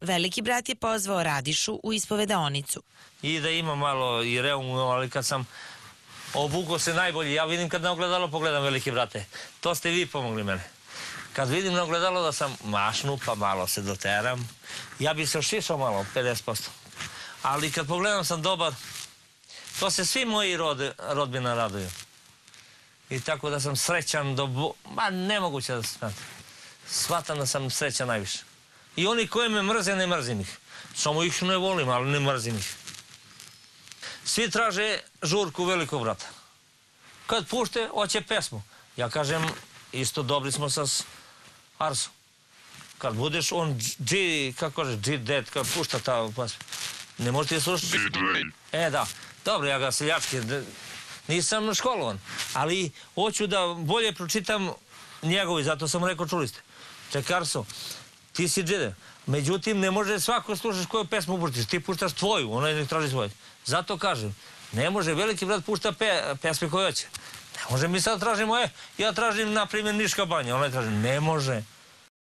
veliki brat je pozvao Radišu u ispovedaonicu. I da ima malo i reumu, ali kad sam obukao se najbolje, ja vidim kad na ogledalo pogledam, veliki brate. To ste vi pomogli mene. Kad vidim na ogledalo da sam mašnu, pa malo se doteram, ja bi se ošišao malo, 50%. Ali kad pogledam sam dobar, to se svi moji rodbina raduju. I tako da sam srećan nemoguće da se smeta. Shvatam da sam srećan najviše. I oni koji me mrze, ne mrzim ih. Samo ih ne volim, ali ne mrzim ih. Svi traže žurku velikog brata. Kad pušte, hoće pesmu. Ja kažem, isto dobri smo sa Arsom. Kad budeš on kako kaže, G-Dead, kad pušta ta pesma. Ne možete slušati. Da. Dobro, ja ga seljački, nisam školovan. Ali hoću da bolje pročitam njegovi, zato sam rekao, čuli ste. Čekaj, Arso, ti si G-Dead. Međutim, ne može svako slušaš koju pesmu puštiš. Ti puštaš tvoju, onaj ne traži svoju. Zato kažem, ne može veliki brat pušta pesme koje hoće. Ne može mi sad tražimo, ja tražim, na primjer, Niška banja, onaj traži, ne može.